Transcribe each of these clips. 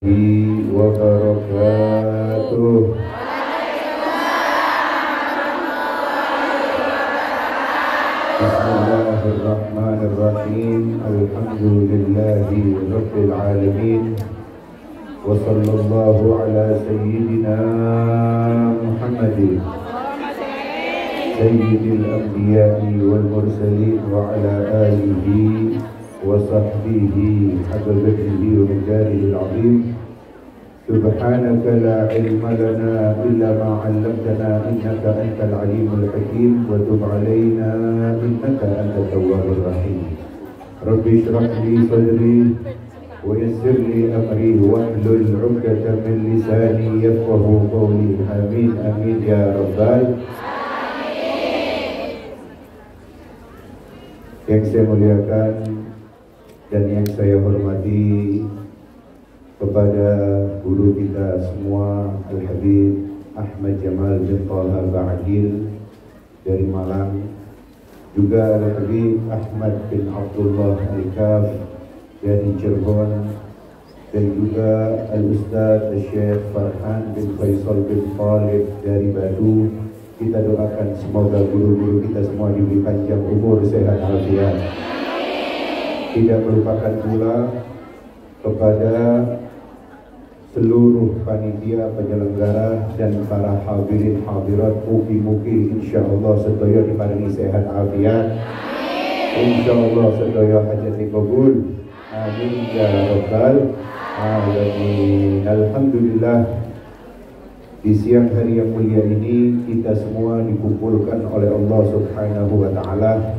wabarakatuh. Bismillahirrahmanirrahim. Alhamdulillahi rabbil alamin. Wa sallallahu ala sayyidina Muhammadin sayyidil anbiya'i wal mursalin wa ala alihi wa sahbihi haqqa qadrihi wa miqdarihi al-'azim. Subhanaka la ilma lana illa ma 'allamtana innaka antal 'alimul hakim wa tub 'alaina innaka antat tawwabur rahim. Rabbi shrah li sadri wa yassir li amri wahlul 'uqdatam min lisani yafqahu qawli. Amin amin ya rabbal. Yang saya muliakan dan yang saya hormati kepada guru kita semua, Al-Habib Ahmad Jamal bin Thaha Ba'adil dari Malang, juga Al-Habib Ahmad bin Abdullah Al-Kaf dari Cirebon, dan juga Al-Ustaz Syekh Farhan bin Faisal bin Khalid dari Batu. Kita doakan semoga guru-guru kita semua diberi panjang umur, sehat, afiat. Tidak melupakan pula kepada seluruh panitia penyelenggara dan para hadirin hadirat, mugi-mugi insyaallah sedaya diparingi sehat afiat. Insyaallah sedaya hajat dikabul. Amin ya rabbal alamin. Alhamdulillah, di siang hari yang mulia ini kita semua dikumpulkan oleh Allah Subhanahu wa taala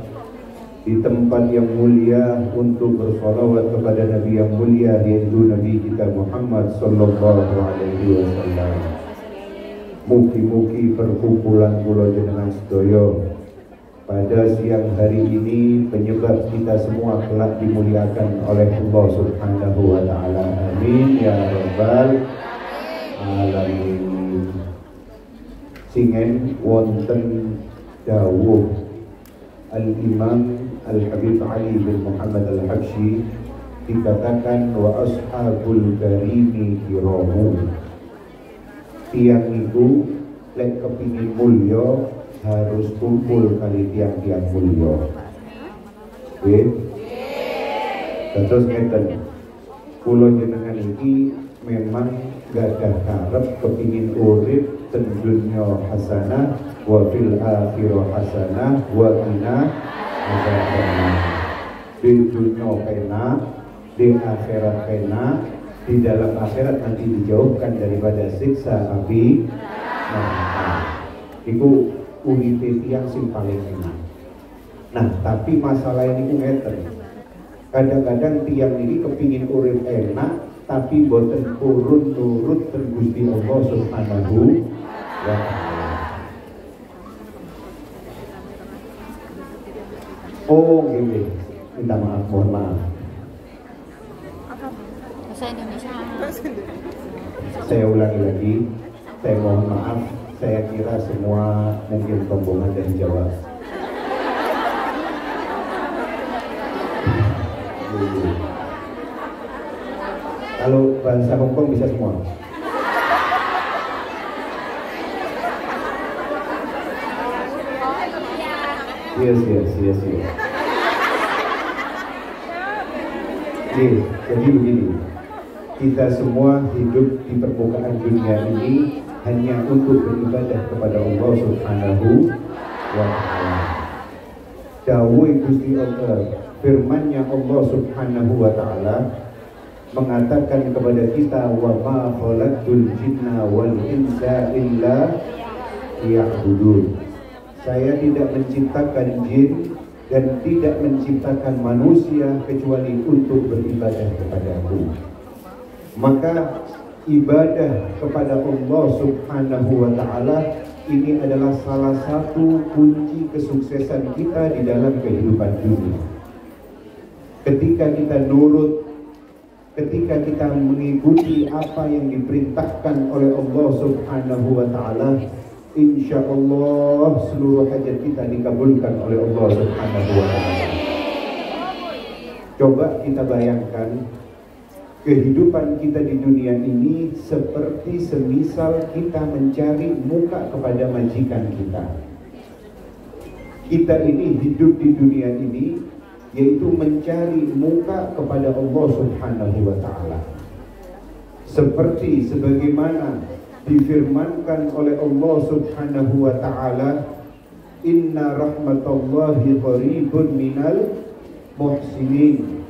di tempat yang mulia untuk bersolawat kepada Nabi yang mulia, yaitu Nabi kita Muhammad sallallahu alaihi wasallam. Mugi-mugi perkumpulan kula jenengan sedaya pada siang hari ini penyebab kita semua kelak dimuliakan oleh Allah Subhanahu wa taala. Amin ya rabbal alamin. Singen wonten dawuh Al-Imam Al-Habib Ali bin Muhammad Al-Habsyi, dikatakan wa ashabul karimi kiramu. Tiang itu lek kepingin mulya harus kumpul kali tiang-tiang mulya. Nggih. Terus ngeten. Kula jenengan iki memang gadah karep kepingin urip ten dunya hasanah wa fil akhirah hasanah wa qina adzabannar. Di dunya kena, di akhirat kena, di dalam akhirat nanti dijauhkan daripada siksa api neraka. Iku uripe tiyang sing paling enak. Nah, tapi masalah ini ngeten. Kadang-kadang tiang ini kepingin urip enak tapi boten purun turut Gusti Allah Subhanahu wa ta'ala. Oh gini, minta maaf, mohon maaf. Bahasa Indonesia. Saya ulangi lagi, saya mohon maaf. Saya kira semua mungkin rombongan dari Jawa. Kalau bahasa Hongkong bisa semua. Yes. Jadi begini, kita semua hidup di permukaan dunia ini hanya untuk beribadah kepada Allah Subhanahu wa ta'ala. Dawuh Gusti Allah, firman-Nya Allah Subhanahu wa ta'ala mengatakan kepada kita, wa ma khalaqtul jinna wal insa illa liya'budun. Saya tidak menciptakan jin dan tidak menciptakan manusia kecuali untuk beribadah kepadaku. Maka ibadah kepada Allah Subhanahu wa ta'ala ini adalah salah satu kunci kesuksesan kita di dalam kehidupan dunia. Ketika kita nurut, ketika kita mengikuti apa yang diperintahkan oleh Allah Subhanahu wa ta'ala, insya Allah seluruh hajat kita dikabulkan oleh Allah Subhanahu wa ta'ala. Coba kita bayangkan Kehidupan kita di dunia ini seperti semisal kita mencari muka kepada majikan kita. Kita ini hidup di dunia ini yaitu mencari muka kepada Allah Subhanahu wa Ta'ala. Seperti sebagaimana difirmankan oleh Allah Subhanahu wa Ta'ala, inna rahmatallahi qaribun minal muhsinin.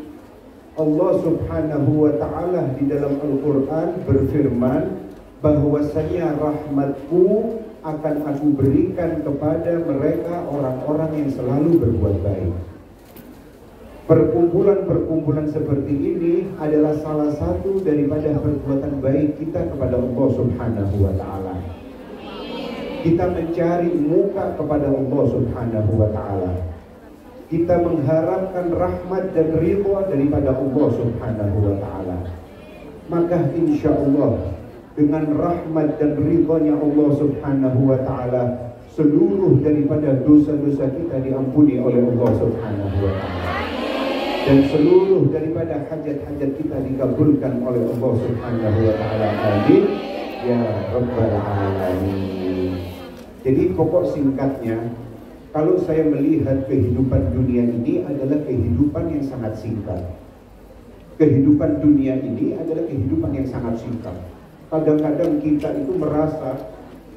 Allah Subhanahu wa Ta'ala di dalam Al-Quran berfirman bahwasanya rahmatku akan aku berikan kepada mereka orang-orang yang selalu berbuat baik. Perkumpulan-perkumpulan seperti ini adalah salah satu daripada perbuatan baik kita kepada Allah Subhanahu wa Ta'ala. Kita mencari muka kepada Allah Subhanahu wa Ta'ala. Kita mengharapkan rahmat dan ridha daripada Allah Subhanahu wa Ta'ala. Maka insya Allah dengan rahmat dan ridhanya Allah Subhanahu wa Ta'ala, seluruh daripada dosa-dosa kita diampuni oleh Allah Subhanahu wa Ta'ala, dan seluruh daripada hajat-hajat kita dikabulkan oleh Allah Subhanahu wa Ta'ala. Amin ya rabbal alamin. Jadi pokok singkatnya, kalau saya melihat kehidupan dunia ini adalah kehidupan yang sangat singkat. Kehidupan dunia ini adalah kehidupan yang sangat singkat. Kadang-kadang kita itu merasa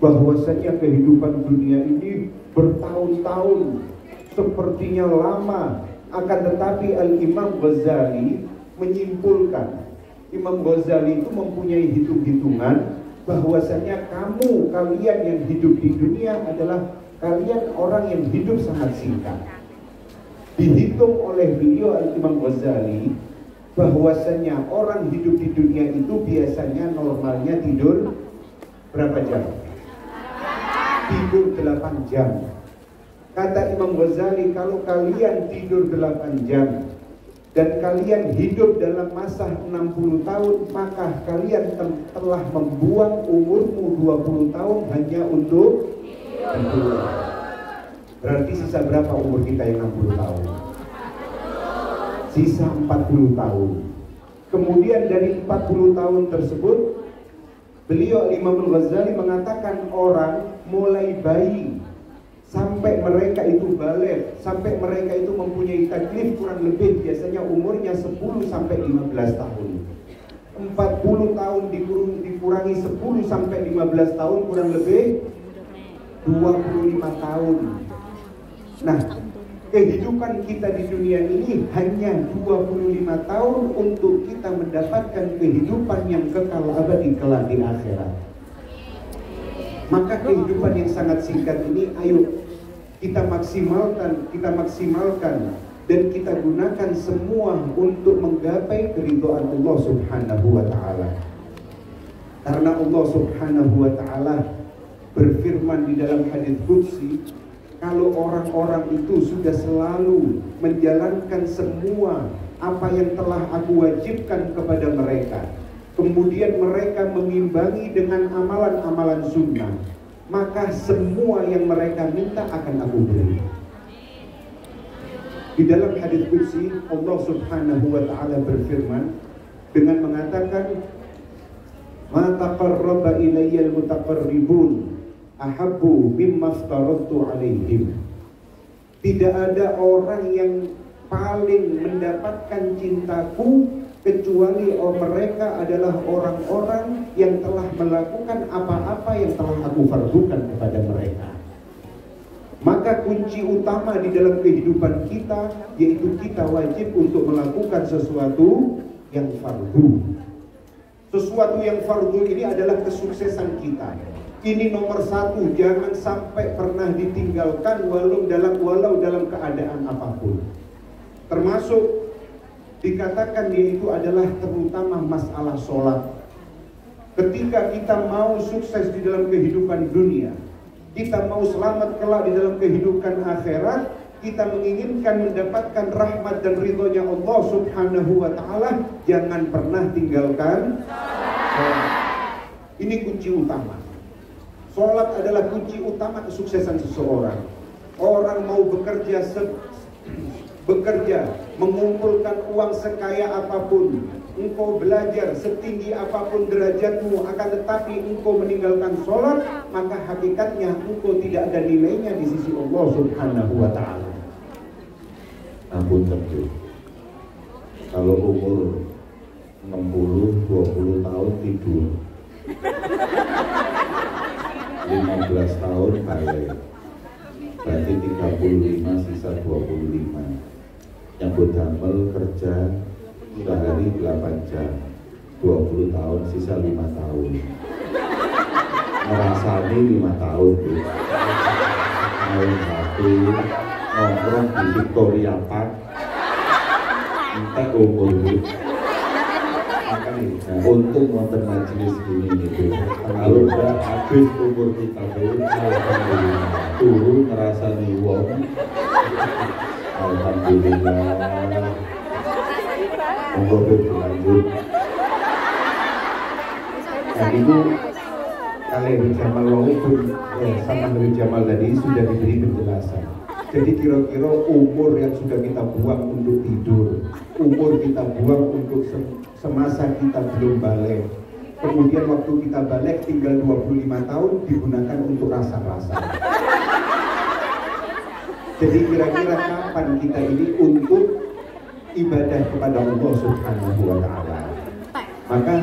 bahwasanya kehidupan dunia ini bertahun-tahun, sepertinya lama. Akan tetapi Al-Imam Ghazali menyimpulkan, Imam Ghazali itu mempunyai hitung-hitungan bahwasanya kalian yang hidup di dunia adalah kalian orang yang hidup sangat singkat. Dihitung oleh beliau Al-Imam Ghazali bahwasanya orang hidup di dunia itu biasanya normalnya tidur berapa jam? Tidur 8 jam. Kata Imam Ghazali, kalau kalian tidur 8 jam dan kalian hidup dalam masa 60 tahun, maka kalian telah membuang umurmu 20 tahun hanya untuk tidur. Berarti sisa berapa umur kita yang 60 tahun? Sisa 40 tahun. Kemudian dari 40 tahun tersebut, beliau Imam Ghazali mengatakan orang mulai bayi sampai mereka itu balik, sampai mereka itu mempunyai taklif kurang lebih biasanya umurnya 10 sampai 15 tahun. 40 tahun dikurangi 10 sampai 15 tahun kurang lebih 25 tahun. Nah, kehidupan kita di dunia ini hanya 25 tahun untuk kita mendapatkan kehidupan yang kekal abadi kelak di akhirat. Maka kehidupan yang sangat singkat ini ayo kita maksimalkan dan kita gunakan semua untuk menggapai keridhaan Allah Subhanahu wa Ta'ala. Karena Allah Subhanahu wa Ta'ala berfirman di dalam hadits qudsi, kalau orang-orang itu sudah selalu menjalankan semua apa yang telah aku wajibkan kepada mereka, kemudian mereka mengimbangi dengan amalan-amalan sunnah, maka semua yang mereka minta akan aku beri. Di dalam hadits qudsi Allah Subhanahu wa Ta'ala berfirman dengan mengatakan, ma taqarraba ilayyal mutaqarribun ahabbu mimma aftaradtu alaihim. Tidak ada orang yang paling mendapatkan cintaku kecuali mereka adalah orang-orang yang telah melakukan apa-apa yang telah aku fardukan kepada mereka. Maka kunci utama di dalam kehidupan kita yaitu kita wajib untuk melakukan sesuatu yang fardu. Sesuatu yang fardu ini adalah kesuksesan kita. Ini nomor satu, jangan sampai pernah ditinggalkan walau dalam keadaan apapun. Termasuk dikatakan yaitu adalah terutama masalah sholat. Ketika kita mau sukses di dalam kehidupan dunia, kita mau selamat kelak di dalam kehidupan akhirat, kita menginginkan mendapatkan rahmat dan ridhonya Allah Subhanahu wa Ta'ala, jangan pernah tinggalkan sholat. Ini kunci utama. Sholat adalah kunci utama kesuksesan seseorang. Orang mau bekerja, mengumpulkan uang sekaya apapun, engkau belajar setinggi apapun derajatmu, akan tetapi engkau meninggalkan sholat, maka hakikatnya engkau tidak ada nilainya di sisi Allah Subhanahu wa ta'ala. Ampun tentu, kalau umur 60-20 tahun tidur, 15 tahun balik, berarti 35 sisa 25. Yang berdamel kerja sehari 8 jam, 20 tahun sisa 5 tahun. Ngerasani 5 tahun tuh. Tahun 1 nongkrong di Victoria Park, entek umur tuh. Nah, untung wonten majelis ini gitu. Kalau udah habis umur kita turun ngerasani wong. Alhamdulillah. Monggo berlanjut. Nah itu kalian Jamal walaupun sama Nabi Jamal tadi sudah diberi penjelasan. Jadi kira-kira umur yang sudah kita buang untuk tidur, umur kita buang untuk semasa kita belum balik, kemudian waktu kita balik tinggal 25 tahun digunakan untuk rasa-rasa. Jadi kira-kira kapan kita ini untuk ibadah kepada Allah Subhanahu wa ta'ala? Maka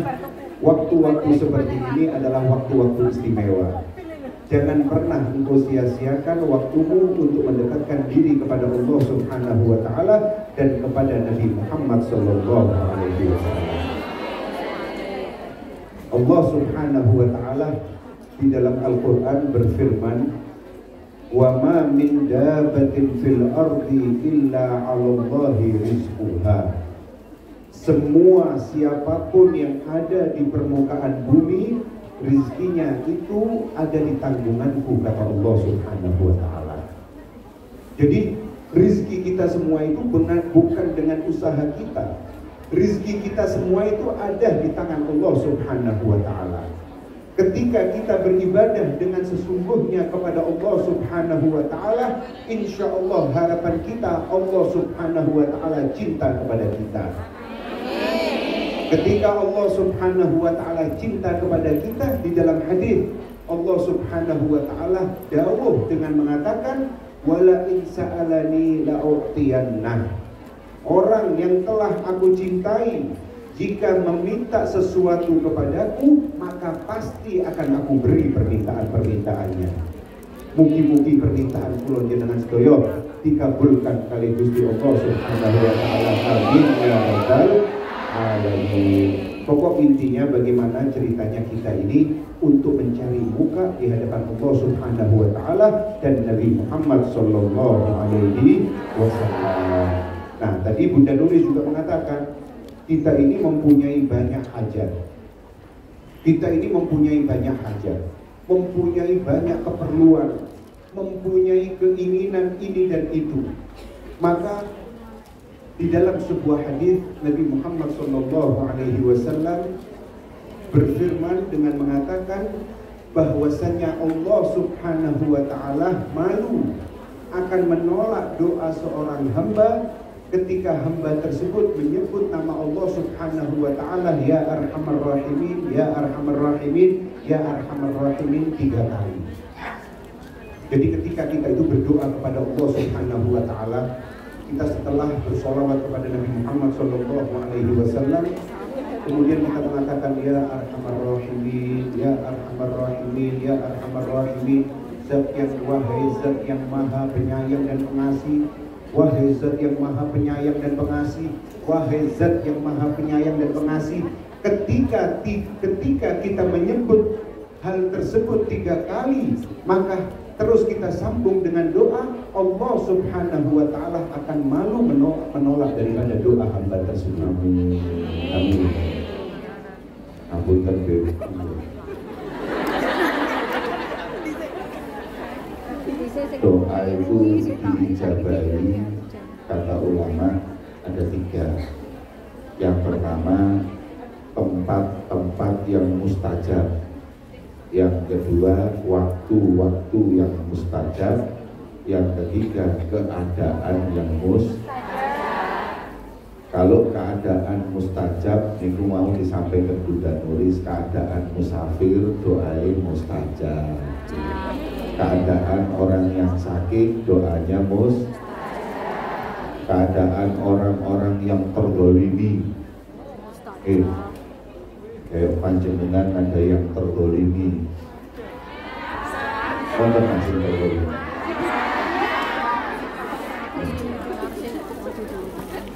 waktu-waktu seperti ini adalah waktu-waktu istimewa. Jangan pernah engkau sia-siakan waktumu untuk mendekatkan diri kepada Allah Subhanahu wa ta'ala dan kepada Nabi Muhammad sallallahu alaihi wasallam. Allah Subhanahu wa ta'ala di dalam Al-Qur'an berfirman, "Wa ma min dabatin fil ardi illa 'alallahi rizquha." Semua siapapun yang ada di permukaan bumi, rizkinya itu ada di tanggunganku, kata Allah Subhanahu wa ta'ala. Jadi rizki kita semua itu bukan dengan usaha kita. Rizki kita semua itu ada di tangan Allah Subhanahu wa ta'ala. Ketika kita beribadah dengan sesungguhnya kepada Allah Subhanahu wa ta'ala, insya Allah harapan kita Allah Subhanahu wa ta'ala cinta kepada kita. Ketika Allah Subhanahu wa ta'ala cinta kepada kita, di dalam hadis Allah Subhanahu wa ta'ala dawuh dengan mengatakan, "Wala in sa'alani la'u'tiyannah." Orang yang telah aku cintai jika meminta sesuatu kepadaku, maka pasti akan aku beri permintaan-permintaannya. Mugi-mugi permintaan kula jenengan sedaya dikabulkan kali Gusti Allah Subhanahu wa ta'ala. Amin ya rabbal alamin. Pokok intinya bagaimana ceritanya kita ini untuk mencari muka di hadapan Allah Subhanahu wa ta'ala dan Nabi Muhammad sallallahu alaihi wasallam. Nah, tadi Bunda Nuri juga mengatakan kita ini mempunyai banyak hajat. Kita ini mempunyai banyak hajat, mempunyai banyak keperluan, mempunyai keinginan ini dan itu. Maka di dalam sebuah hadis Nabi Muhammad SAW berfirman dengan mengatakan bahwasanya Allah Subhanahu wa ta'ala malu akan menolak doa seorang hamba ketika hamba tersebut menyebut nama Allah Subhanahu wa ta'ala, ya arhamar rahimin, ya arhamar rahimin, ya arhamar rahimin 3 kali. Jadi ketika kita itu berdoa kepada Allah Subhanahu wa ta'ala, kita setelah bersolawat kepada Nabi Muhammad SAW, kemudian kita mengatakan ya arhamar rahimin, ya arhamar rahimin, ya arhamar rahimin, zat yang wahai zat yang maha penyayang dan pengasih, wahai zat yang maha penyayang dan pengasih, wahai zat yang maha penyayang dan pengasih. Ketika kita menyebut hal tersebut 3 kali, maka terus kita sambung dengan doa, Allah Subhanahu wa ta'ala akan malu menolak daripada doa hamba tersebut. Amin. Amin. Ampun takbir. Doa itu diijabahi, kata ulama ada 3. Yang pertama, tempat-tempat yang mustajab. Yang kedua, waktu-waktu yang mustajab. Yang ketiga, keadaan yang mustajab. Kalau keadaan mustajab niku mau disampaikan Bunda Nuris, keadaan musafir doain mustajab. Keadaan orang yang sakit doanya keadaan orang-orang yang terdolimi, kayak panjenengan ada yang terdolimi, wonten masih terdolimi.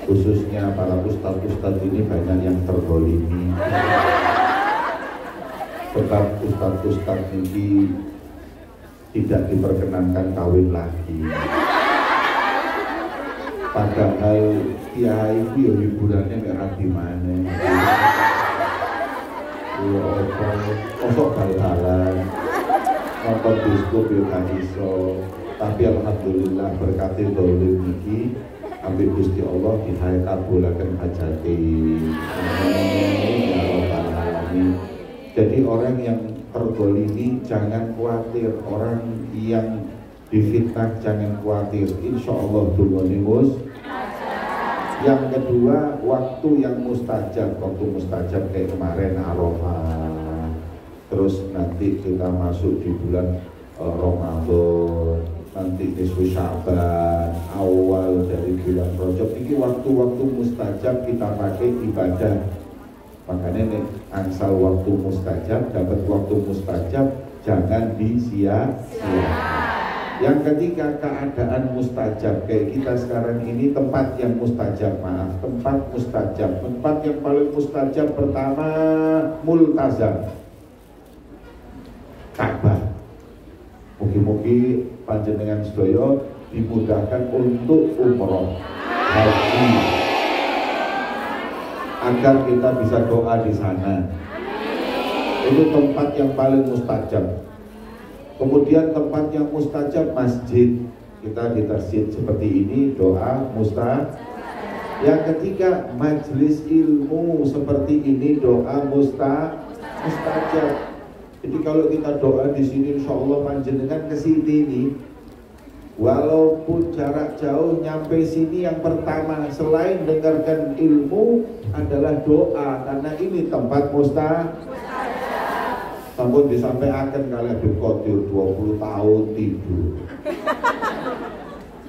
Khususnya para ustadz ini banyak yang terdolimi. Sebab ustadz ini tidak diperkenankan kawin lagi. Padahal kiai itu ya hiburannya nggak di mana. Kosok bal-balan, nonton bioskop ya gak iso. Tapi alhamdulillah berkati dolim niki, ambil Gusti Allah dihai kabulaken hajati. Ya Rabbal alamin. Jadi orang yang tergolimi jangan khawatir, orang yang difitnah jangan khawatir, insya Allah dulmunimus. Yang kedua, waktu yang mustajab, kayak kemarin Arafah, terus nanti kita masuk di bulan Ramadan, nanti nisfu Sya'ban, awal dari bulan Rajab, ini waktu-waktu mustajab kita pakai ibadah. Makanya nih, angsal waktu mustajab, dapat waktu mustajab, jangan disia-siakan. Yang ketiga, keadaan mustajab kayak kita sekarang ini, tempat yang mustajab, tempat mustajab. Tempat yang paling mustajab pertama multazam, Ka'bah. Mugi-mugi panjenengan sedaya dimudahkan untuk umroh haji, agar kita bisa doa di sana. Itu tempat yang paling mustajab. Kemudian tempat yang mustajab masjid, kita di masjid seperti ini doa mustajab. Yang ketiga majelis ilmu seperti ini doa mustajab. Jadi kalau kita doa di sini, insya Allah panjenengan ke sini nih, walaupun jarak jauh nyampe sini, yang pertama selain dengarkan ilmu adalah doa, karena ini tempat mustajab. Sampun disampaikan kali Habib Qadir 20 tahun tidur,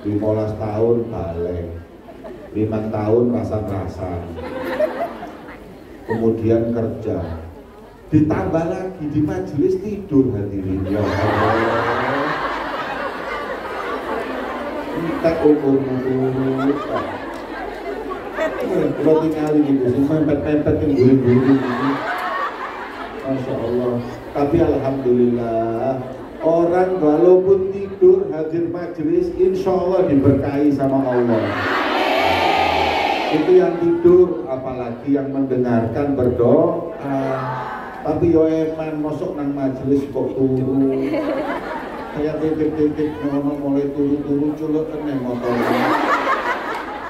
15 tahun balik, 5 tahun rasan-rasan, kemudian kerja, ditambah lagi di majelis tidur hadirin. Ya Allah, kita umur-umur kalau tinggal gitu sih, mepet-mepet yang guling-guling ini, Masya Allah. Tapi alhamdulillah, orang walaupun tidur hadir majelis, insya Allah diberkahi sama Allah. Itu yang tidur, apalagi yang mendengarkan berdoa. Tapi yo eman mosok nang majelis kok turu. Saya titip-titip ngomong mulai turu-turu culuk nang motor.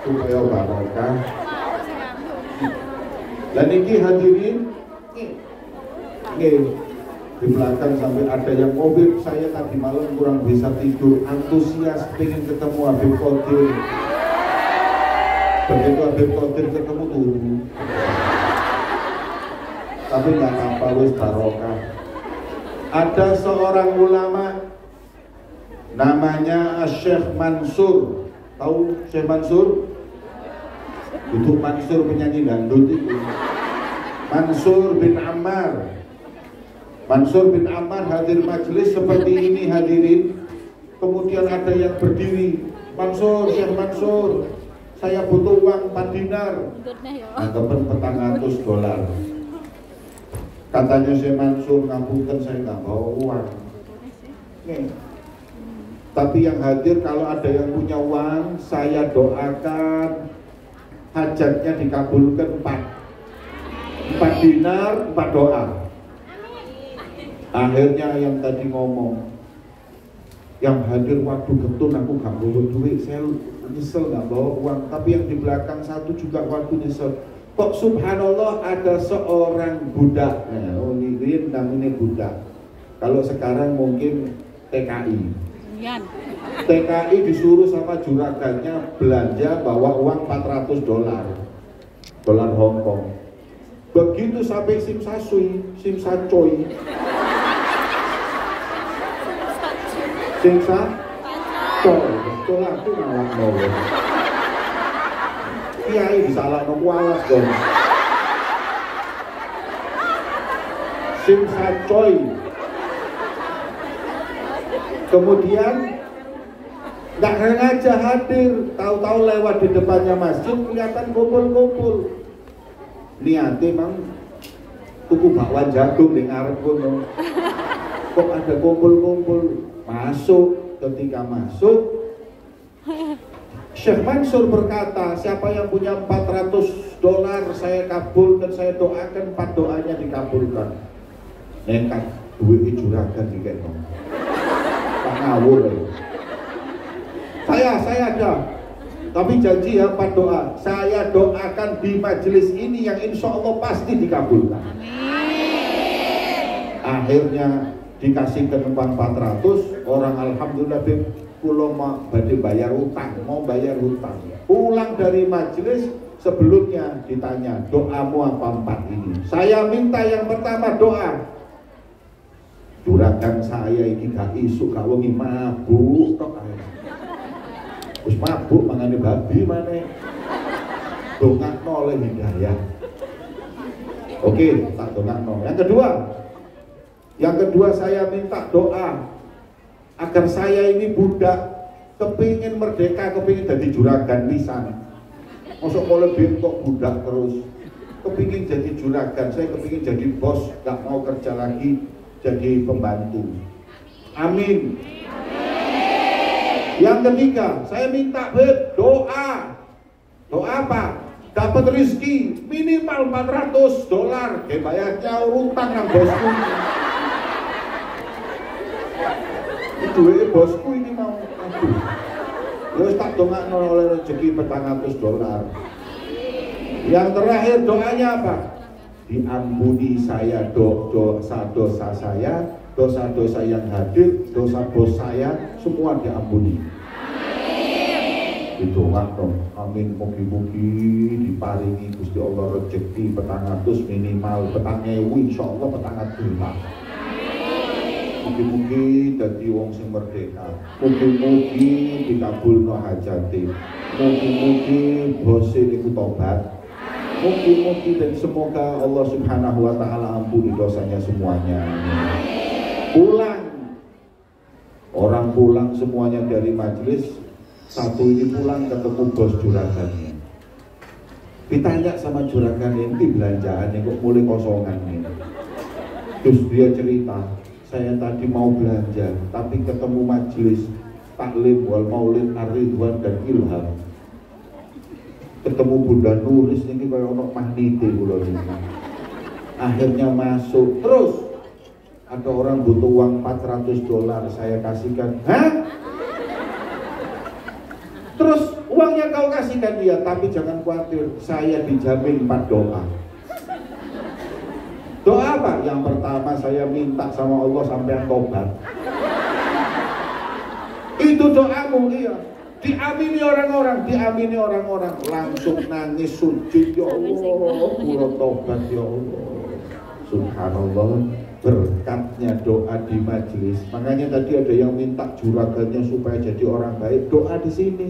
Supaya barokah. Dan ini hadirin, di belakang sampai ada yang mobil, saya tadi malam kurang bisa tidur, antusias pengen ketemu Habib Qadir. Begitu Habib Qadir ketemu turu. Tapi nggak apa-apa, wis barokah. Ada seorang ulama namanya Syekh Mansur. Tahu Syekh Mansur? Itu Mansur penyanyi dangdut itu. Mansur bin Ammar. Mansur bin Ammar hadir majelis seperti ini hadirin. Kemudian ada yang berdiri, Mansur, Syekh Mansur, saya butuh uang 4 dinar. Anggapan $400. Katanya Syekh Mansur, ngapunten saya nggak bawa uang. Nih. Tapi yang hadir kalau ada yang punya uang, saya doakan hajatnya dikabulkan 4 dinar, 4 doa. Akhirnya yang tadi ngomong, yang hadir waktu getun aku gak bawa duit, saya nyesel gak bawa uang. Tapi yang di belakang satu juga waktu nyesel. Kok subhanallah ada seorang budak, ini namanya budak. Kalau sekarang mungkin TKI. TKI disuruh sama juragannya belanja bawa uang $400. dolar Hongkong. Begitu sampai Simsasui, Simsacoy, Simsacoy, betul aku ngalak nol. Kiai disalah nol walas dong. Simsacoy. Kemudian nggak sengaja hadir, tahu-tahu lewat di depannya masjid kelihatan kumpul-kumpul. Niatnya emang tuku bakwan jagung di ngarep kono. Kok ada kumpul-kumpul? Masuk, ketika masuk Syekh Mansur berkata, siapa yang punya $400 saya kabulkan, saya doakan 4 doanya dikabulkan. Nekat duit juragan dikeno. Tak ngawur ya. Saya ada, tapi janji ya 4 doa. Saya doakan di majelis ini yang insya Allah pasti dikabulkan. Amin. Akhirnya dikasihkan uang 400, orang alhamdulillah pulau mau bayar utang, pulang dari majelis sebelumnya ditanya doamu apa 4 ini. Saya minta yang pertama doa. Juragan saya ini gak isu gak wengi mabuk tok ae. Wis mabuk mangane babi maneh. Dongakno oleh hidayah. Oke, tak dongakno. Yang kedua saya minta doa agar saya ini budak kepingin merdeka, kepingin jadi juragan pisan. Mosok mulai bentuk budak terus. Kepingin jadi juragan, saya kepingin jadi bos, gak mau kerja lagi, jadi pembantu. Amin. Yang ketiga, saya minta doa. Doa apa? Dapat rezeki minimal $400. Bayarnya utang nang bosku. Itu bosku ini mau aduh. Terus tak dongakno oleh rezeki $400. Yang terakhir doanya apa? Diampuni saya dosa-dosa saya, dosa-dosa yang hadir, dosa bos saya, semua diampuni. Amin. Didongakno, amin. Mugi-mugi diparingi Gusti Allah rezeki 400 minimal, 4.000 insyaallah 400 juta. Mugi-mugi dadi wong sing merdeka. Mugi-mugi dikabulno hajate. Mugi-mugi bose niku tobat. Mugi-mugi dan semoga Allah Subhanahu wa taala ampuni dosanya semuanya. Pulang. Orang pulang semuanya dari majelis, satu ini pulang ketemu bos juragannya. Ditanya sama juragannya, "Ini belanjaannya kok mulai kosongan nih?" Terus dia cerita, "Saya tadi mau belanja, tapi ketemu majelis taklim wal maulid ar-ridwan dan ilham. Ketemu Bunda Nuris ini kayak ono magnete kula niki. Akhirnya masuk, terus ada orang butuh uang $400, saya kasihkan." Hah? Terus uangnya kau kasihkan? Dia, tapi jangan khawatir, saya dijamin 4 doa. Doa apa? Yang pertama saya minta sama Allah sampai tobat. Itu doamu, iya. Diamini orang-orang, langsung nangis sujud, ya Allah, kula tobat ya Allah. Subhanallah, berkatnya doa di majelis. Makanya tadi ada yang minta juragannya supaya jadi orang baik, doa di sini.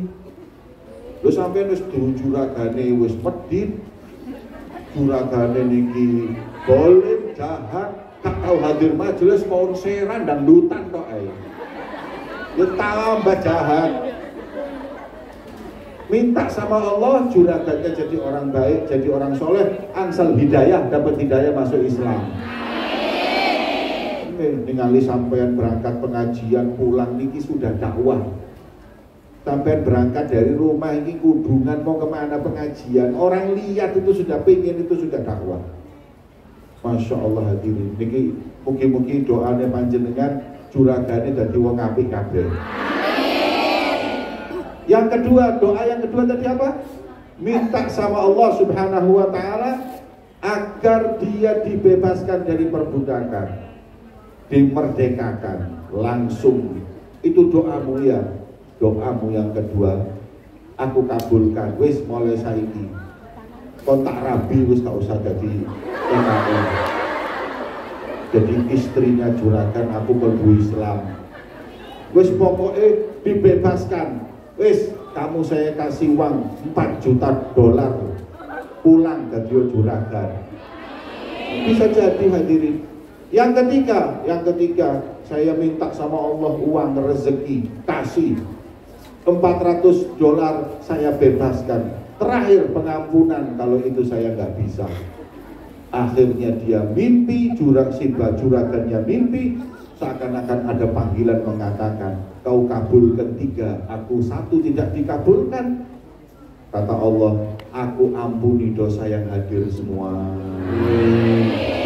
Lu sampai wis juragane wis medit, juragane niki boleh jahat, gak tahu hadir majelis konseran dan dutan tok ae. Ya tambah jahat. Minta sama Allah juragannya jadi orang baik, jadi orang soleh, angsal hidayah, dapat hidayah masuk Islam. Ningali sampean berangkat pengajian pulang niki sudah dakwah. Sampean berangkat dari rumah ini kudungan mau kemana pengajian, orang lihat itu sudah pengen, itu sudah dakwah. Masya Allah hadirin, niki mugi-mugi doanya panjenengan juragane dadi wong apik kabeh. Yang kedua, doa yang kedua tadi apa? Minta sama Allah Subhanahu wa taala agar dia dibebaskan dari perbudakan, dimerdekakan langsung. Itu doamu ya. Doamu yang kedua, aku kabulkan. Wis mulai saiki kontak rabi wis gak usah jadi TKI. Jadi istrinya juragan, aku mlebu Islam. Wis pokoknya dibebaskan. Wis kamu saya kasih uang 4 juta dolar pulang ke juragan. Bisa jadi hadirin. Yang ketiga saya minta sama Allah uang rezeki, kasih 400 dolar saya bebaskan. Terakhir pengampunan kalau itu saya nggak bisa. Akhirnya dia mimpi, juragannya mimpi, seakan-akan ada panggilan mengatakan, kau kabulkan 3, aku 1 tidak dikabulkan. Kata Allah, aku ampuni dosa yang hadir semua.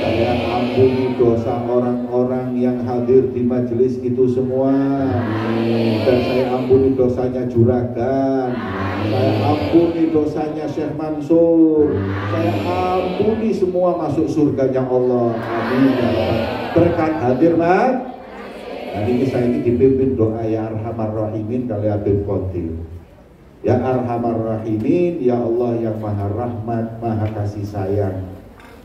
Saya ampuni dosa orang-orang yang hadir di majelis itu semua. Dan saya ampuni dosanya juragan. Saya ampuni dosanya Syekh Mansur. Saya ampuni semua masuk surganya Allah. Amin. Berkat hadir, Mat. Nah, ini saya ini dipimpin doa ya Arhamar Rahimin kali Habib Qadir. Ya Arhamar Rahimin, ya Allah yang Maha Rahmat, Maha Kasih Sayang.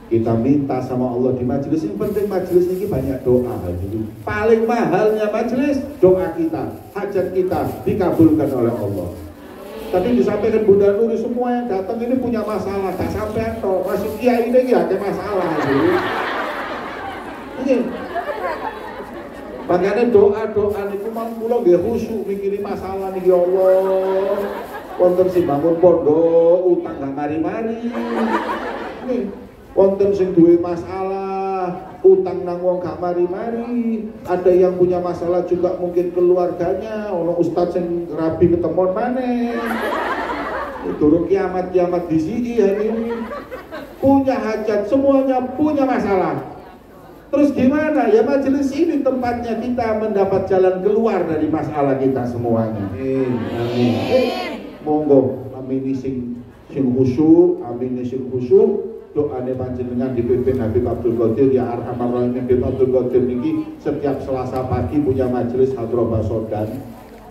Kita minta sama Allah di majelis ini, penting majelis ini banyak doa. Jadi paling mahalnya majelis doa kita, hajat kita dikabulkan oleh Allah. Tadi disampaikan Bunda Nuri, semua yang datang ini punya masalah, tak sampai toh masih kiai ini ya ada masalah. Ini makanya doa-doa niku kula nggih khusyuk mikiri masalah niki ya Allah. Wonten sing bangun pondok utang gak mari-mari. Nih, wonten sing duwe masalah utang nang wong gak mari-mari. Ada yang punya masalah juga mungkin keluarganya, ono ustaz sing rabi ketemon maneh. Durung kiamat-kiamat di sini hari ini. Punya hajat, semuanya punya masalah. Terus gimana? Ya majelis ini tempatnya kita mendapat jalan keluar dari masalah kita semuanya. Amin. Monggo amini sing khusyuk, amini sing khusyuk. Doane panjenengan dipimpin Habib Abdul Qadir ya Arhamar Rahimin. Habib Abdul Qadir niki setiap Selasa pagi punya majelis hadroh basodan.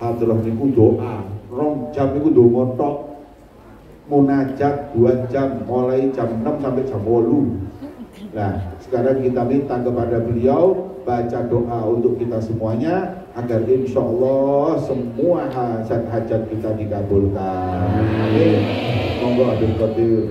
Hadroh niku doa. 2 jam niku ndonga tok. Munajat 2 jam mulai jam 6 sampai jam 8. Nah, sekarang kita minta kepada beliau baca doa untuk kita semuanya agar insya Allah semua hajat-hajat kita dikabulkan. Amin. Monggo Habib Qadir.